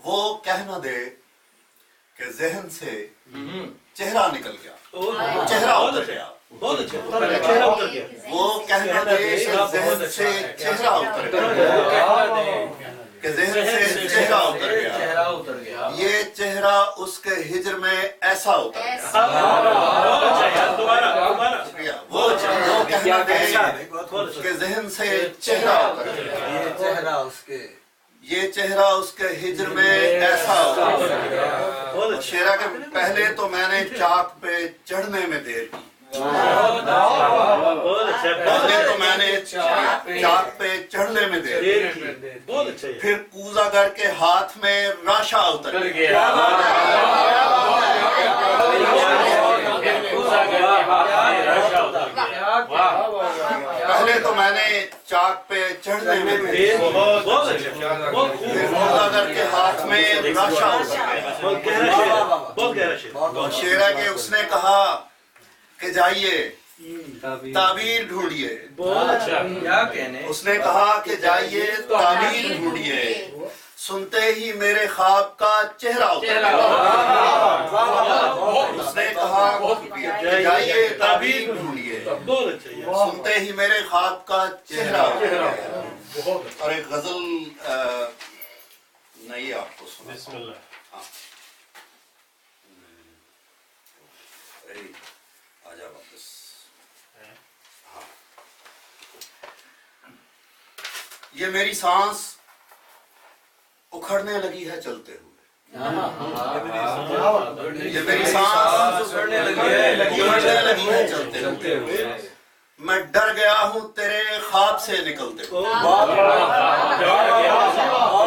وہ کہنا دے کہ ذہن سے چہرہ نکل گیا, چہرہ اتر گیا. بہت اچھا, چہرہ اتر گیا. وہ کہنا دے کہ ذہن سے چہرہ اتر گیا, کہ ذہن سے چہرہ اتر گیا. یہ چہرہ اس کے ہجر میں ایسا اتر گیا. شکریہ. وہ کہنا دے کہ ذہن سے چہرہ اتر گیا. یہ چہرہ اس کے ہجر میں ایسا اتر گیا. شیرہ کے پہلے تو میں نے چاک پہ چڑھنے میں دیر کی, پہلے تو میں نے چاک پہ چڑھنے میں دیر کی, پھر کوزہ گر کے ہاتھ میں راشا اتر گیا. پہلے تو میں نے چاک پہ چڑھنے میں دیر کی, پھر کوزہ گر کے ہاتھ میں راشا اتر گیا. شیرہ کے اس نے کہا کہ جائیے تعبیر ڈھونڈیے. اس نے کہا کہ جائیے تعبیر ڈھونڈیے, سنتے ہی میرے خواب کا چہرہ اتر گیا. اس نے کہا کہ جائیے تعبیر ڈھونڈیے, سنتے ہی میرے خواب کا چہرہ اتر گیا. اور ایک غزل نہیں آپ کو سنا. بسم اللہ. آجا واپس. یہ میری سانس اکھڑنے لگی ہے چلتے ہوئے. یہ میری سانس اکھڑنے لگی ہے چلتے ہوئے. میں ڈر گیا ہوں تیرے خواب سے نکلتے ہوئے.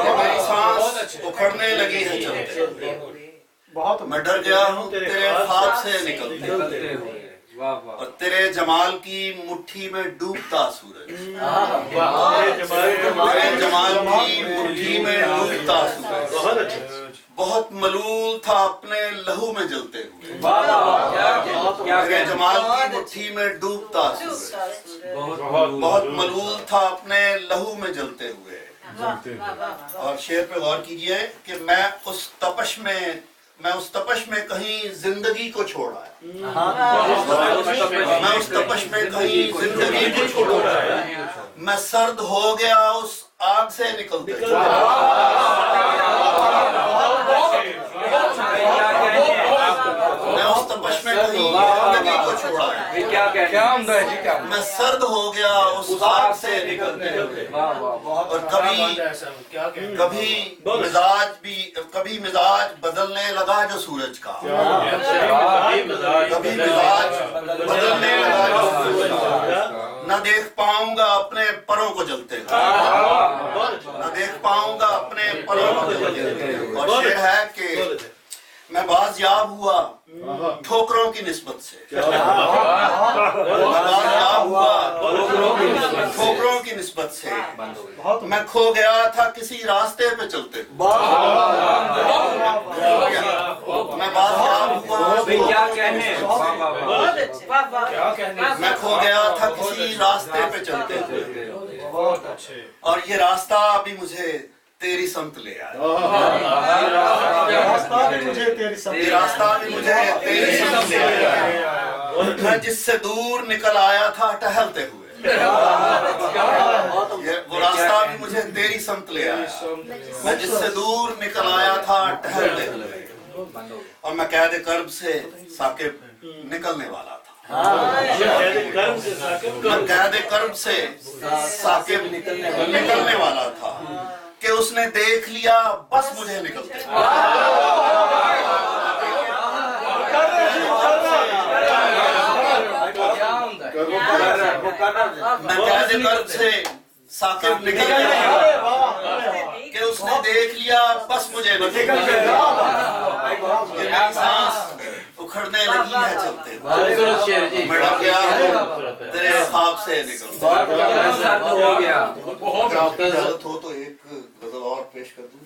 یہ میری سانس اکھڑنے لگی ہے چلتے ہوئے. میں ڈر گیا ہوں تیرے خواب سے نکلتے ہوئے, اور تیرے جمال کی مٹھی میں ڈوبتا سورج. تیرے جمال کی مٹھی میں ڈوبتا سورج بہت ملول تھا اپنے لہو میں جلتے ہوئے. تیرے جمال کی مٹھی میں ڈوبتا سورج بہت ملول تھا اپنے لہو میں جلتے ہوئے. اور شعر پہ غور کیجئے کہ میں اس تپش میں کہیں زندگی کو چھوڑ آیا. میں اس تپش میں کہیں زندگی کو چھوڑ آیا. میں سرد ہو گیا اس آگ سے نکلتے ہوئے. میں اس تپش میں کہیں زندگی کو چھوڑ آیا. میں سرد ہو گیا اس آگ سے نکلتے ہوئے. اور کبھی مزاج بدلنے لگا جو سورج کا. کبھی مزاج بدلنے لگا جو سورج کا. نہ دیکھ پاؤں گا اپنے پروں کو جلتے ہوئے. نہ دیکھ پاؤں گا اپنے پروں کو جلتے ہوئے. اور شعر ہے کہ میں باز یاب ہوا ٹھوکروں کی نسبت سے. میں باز یاب ہوا ٹھوکروں کی نسبت سے. میں کھو گیا تھا کسی راستے پہ چلتے ہوئے. میں باز یاب ہوا میں کھو گیا تھا کسی راستے پہ چلتے ہوئے. اور یہ راستہ ابھی مجھے تیری سمت لے آیا. یہ راستہ بھی مجھے تیری سمت لے آیا. میں جس سے دور نکل آیا تھا ٹہلتے ہوئے. وہ راستہ بھی مجھے تیری سمت لے آیا. میں جس سے دور نکل آیا تھا ٹہلتے ہوئے. اور میں قید کرب سے ثاقب نکلنے والا تھا. میں قید کرب سے ثاقب نکلنے والا تھا کہ اس نے دیکھ لیا بس مجھے نکلتے. میں قید کرب سے ثاقب نکلنے والا کہ اس نے دیکھ لیا بس مجھے نکلتے. سانس اکھڑنے لگی ہے چلتے. میں ڈر گیا ہوں تیرے خواب سے نکلتے. اگر آپ کی اجازت ہو تو ایک غزل اور پیش کر دوں.